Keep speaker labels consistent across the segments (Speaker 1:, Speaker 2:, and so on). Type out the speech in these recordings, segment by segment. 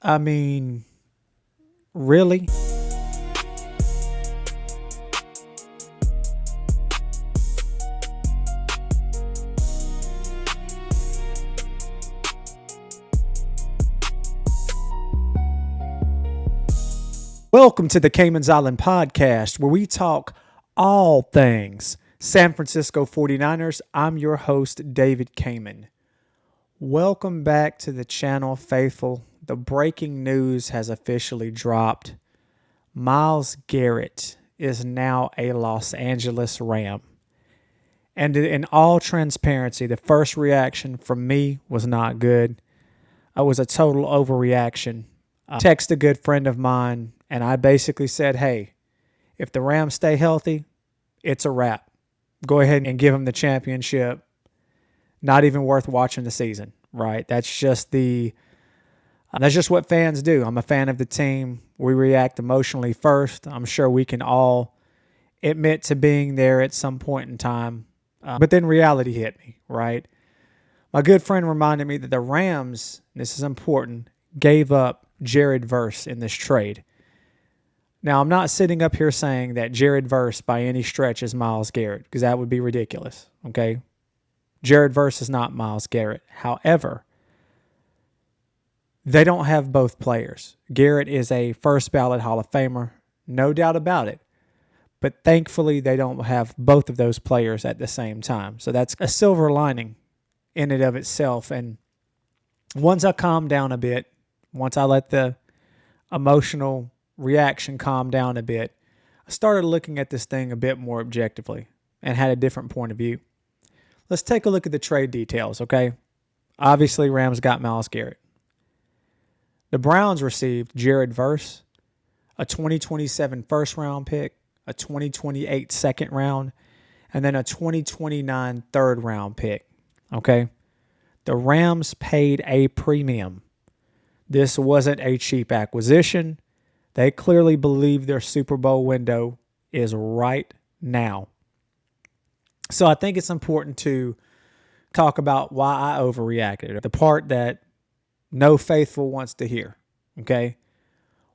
Speaker 1: I mean, really? Welcome to the Camman Island Podcast, where we talk all things San Francisco 49ers. I'm your host, David Camman. Welcome back to the channel, faithful. The breaking news has officially dropped. Myles Garrett is now a Los Angeles Ram. And in all transparency, the first reaction from me was not good. It was a total overreaction. I texted a good friend of mine, and I basically said, hey, if the Rams stay healthy, it's a wrap. Go ahead and give them the championship. Not even worth watching the season, right? That's just what fans do. I'm a fan of the team. We react emotionally first. I'm sure we can all admit to being there at some point in time. But then reality hit me, right? My good friend reminded me that the Rams, this is important, gave up Jared Verse in this trade. Now, I'm not sitting up here saying that Jared Verse by any stretch is Myles Garrett, because that would be ridiculous, okay? Jared Verse is not Myles Garrett. However, they don't have both players. Garrett is a first ballot Hall of Famer, no doubt about it. But thankfully, they don't have both of those players at the same time. So that's a silver lining in and of itself. And once I calmed down a bit, once I let the emotional reaction calm down a bit, I started looking at this thing a bit more objectively and had a different point of view. Let's take a look at the trade details, okay? Obviously, Rams got Myles Garrett. The Browns received Jared Verse, a 2027 first-round pick, a 2028 second round, and then a 2029 third-round pick, okay? The Rams paid a premium. This wasn't a cheap acquisition. They clearly believe their Super Bowl window is right now. So I think it's important to talk about why I overreacted, the part that no faithful wants to hear, okay?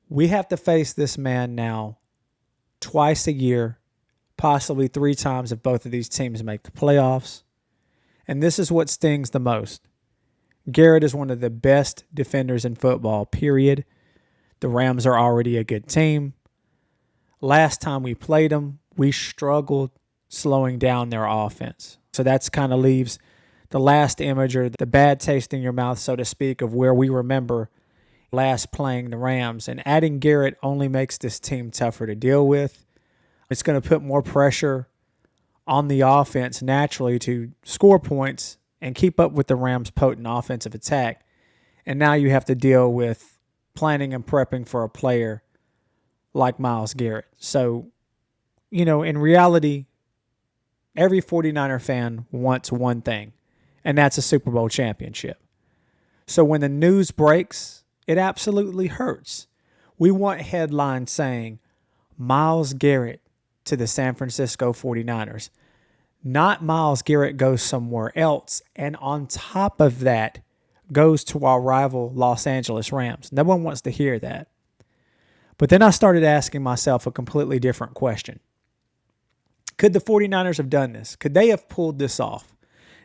Speaker 1: We have to face this man now twice a year, possibly 3 times if both of these teams make the playoffs. And this is what stings the most. Garrett is one of the best defenders in football, period. The Rams are already a good team. Last time we played them, we struggled slowing down their offense. So that's kind of leaves the last image, or the bad taste in your mouth, so to speak, of where we remember last playing the Rams. And adding Garrett only makes this team tougher to deal with. It's going to put more pressure on the offense naturally to score points and keep up with the Rams' potent offensive attack. And now you have to deal with planning and prepping for a player like Myles Garrett. So, in reality, every 49er fan wants one thing, and that's a Super Bowl championship. So when the news breaks, it absolutely hurts. We want headlines saying, Myles Garrett to the San Francisco 49ers. Not Myles Garrett goes somewhere else, and on top of that, goes to our rival Los Angeles Rams. No one wants to hear that. But then I started asking myself a completely different question. Could the 49ers have done this? Could they have pulled this off?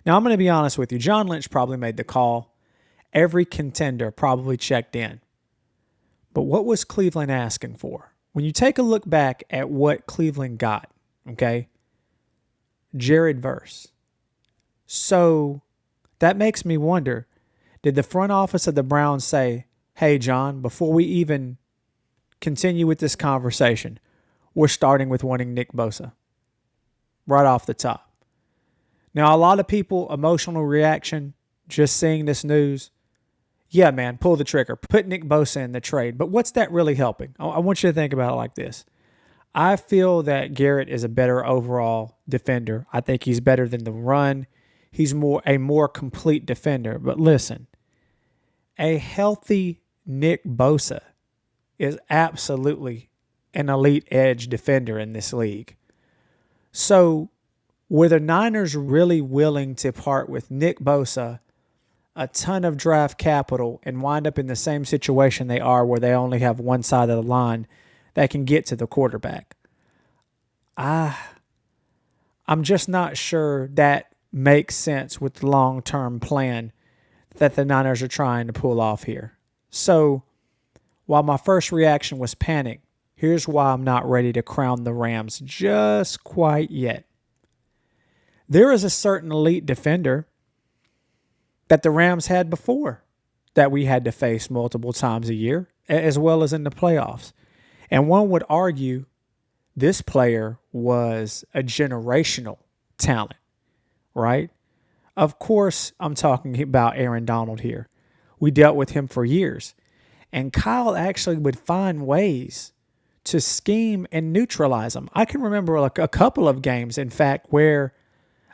Speaker 1: Now, I'm going to be honest with you. John Lynch probably made the call. Every contender probably checked in. But what was Cleveland asking for? When you take a look back at what Cleveland got, okay, Jared Verse. So that makes me wonder, did the front office of the Browns say, hey, John, before we even continue with this conversation, we're starting with wanting Nick Bosa right off the top? Now, a lot of people, emotional reaction, just seeing this news, yeah, man, pull the trigger. Put Nick Bosa in the trade. But what's that really helping? I want you to think about it like this. I feel that Garrett is a better overall defender. I think he's better than the run. He's a more complete defender. But listen, a healthy Nick Bosa is absolutely an elite edge defender in this league. So were the Niners really willing to part with Nick Bosa, a ton of draft capital and wind up in the same situation they are where they only have one side of the line that can get to the quarterback. I'm just not sure that makes sense with the long-term plan that the Niners are trying to pull off here. So while my first reaction was panic, here's why I'm not ready to crown the Rams just quite yet. There is a certain elite defender that the Rams had before that we had to face multiple times a year, as well as in the playoffs. And one would argue this player was a generational talent, right? Of course, I'm talking about Aaron Donald here. We dealt with him for years. And Kyle actually would find ways to scheme and neutralize him. I can remember like a couple of games, in fact, where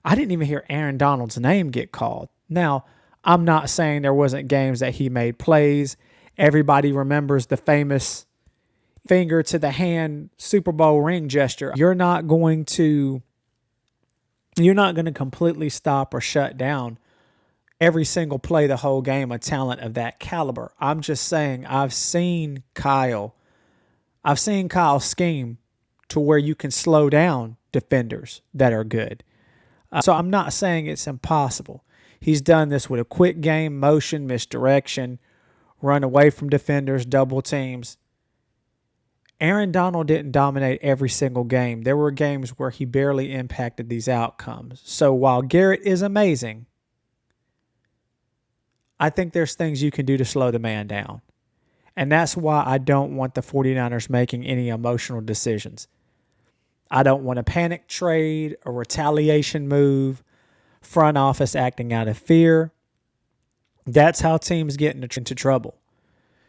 Speaker 1: I didn't even hear Aaron Donald's name get called. Now, I'm not saying there wasn't games that he made plays. Everybody remembers the famous finger to the hand Super Bowl ring gesture. You're not going to completely stop or shut down every single play the whole game a talent of that caliber. I'm just saying I've seen Kyle scheme to where you can slow down defenders that are good. So I'm not saying it's impossible. He's done this with a quick game, motion, misdirection, run away from defenders, double teams. Aaron Donald didn't dominate every single game. There were games where he barely impacted these outcomes. So while Garrett is amazing, I think there's things you can do to slow the man down. And that's why I don't want the 49ers making any emotional decisions. I don't want a panic trade, a retaliation move, front office acting out of fear. That's how teams get into trouble.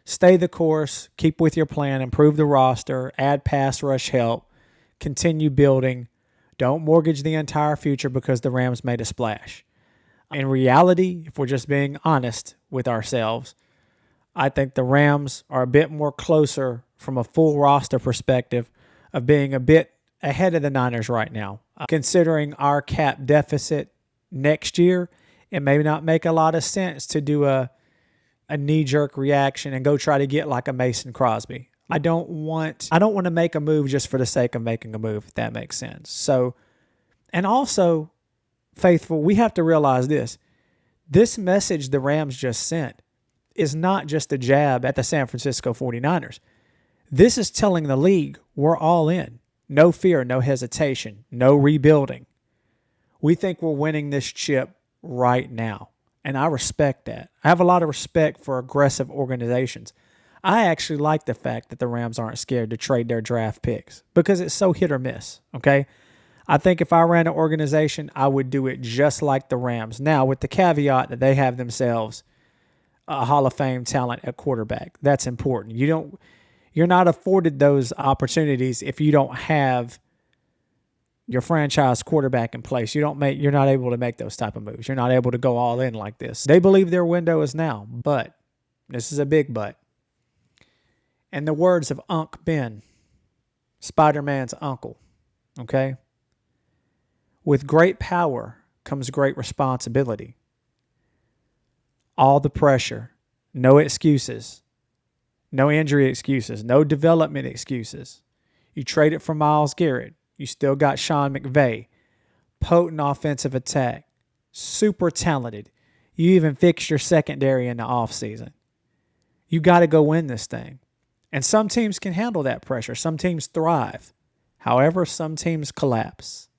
Speaker 1: Stay the course, keep with your plan, improve the roster, add pass rush help, continue building. Don't mortgage the entire future because the Rams made a splash. In reality, if we're just being honest with ourselves, I think the Rams are a bit more closer from a full roster perspective of being a bit ahead of the Niners right now. Considering our cap deficit next year, it may not make a lot of sense to do a knee-jerk reaction and go try to get like a Mason Crosby. I don't want to make a move just for the sake of making a move, if that makes sense. So, and also, faithful, we have to realize this. This message the Rams just sent is not just a jab at the San Francisco 49ers. This is telling the league we're all in. No fear, no hesitation, no rebuilding. We think we're winning this chip right now. And I respect that. I have a lot of respect for aggressive organizations. I actually like the fact that the Rams aren't scared to trade their draft picks because it's so hit or miss, okay? I think if I ran an organization, I would do it just like the Rams. Now, with the caveat that they have themselves a Hall of Fame talent at quarterback. That's important. You're not afforded those opportunities if you don't have your franchise quarterback in place. You're not able to make those type of moves. You're not able to go all in like this. They believe their window is now, but this is a big but. In the words of Unc Ben, Spider-Man's uncle, okay? With great power comes great responsibility. All the pressure, no excuses, no injury excuses, no development excuses. You trade it for Myles Garrett. You still got Sean McVay, potent offensive attack, super talented. You even fixed your secondary in the offseason. You got to go win this thing. And some teams can handle that pressure. Some teams thrive. However, some teams collapse.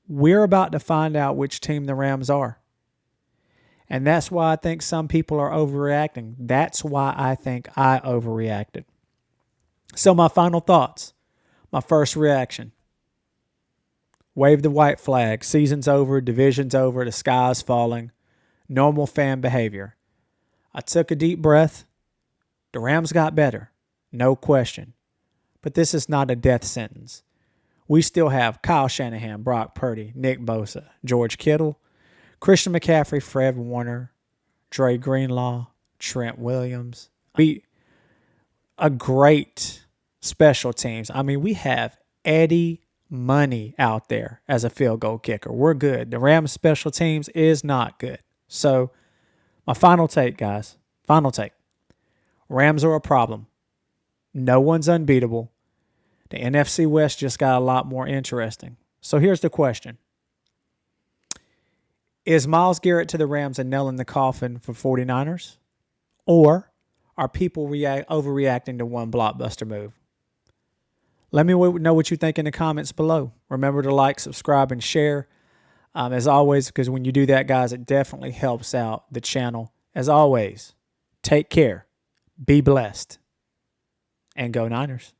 Speaker 1: We're about to find out which team the Rams are. And that's why I think some people are overreacting. That's why I think I overreacted. So my final thoughts. My first reaction. Wave the white flag. Season's over. Division's over. The sky's falling. Normal fan behavior. I took a deep breath. The Rams got better. No question. But this is not a death sentence. We still have Kyle Shanahan, Brock Purdy, Nick Bosa, George Kittle, Christian McCaffrey, Fred Warner, Dre Greenlaw, Trent Williams. A great special teams. I mean, we have Eddie Money out there as a field goal kicker. We're good. The Rams special teams is not good. So My final take, guys. Final take. Rams are a problem. No one's unbeatable. The NFC West just got a lot more interesting. So here's the question. Is Myles Garrett to the Rams a nail in the coffin for 49ers? Or are people overreacting to one blockbuster move? Let me know what you think in the comments below. Remember to like, subscribe, and share. As always, because when you do that, guys, it definitely helps out the channel. As always, take care, be blessed, and go Niners.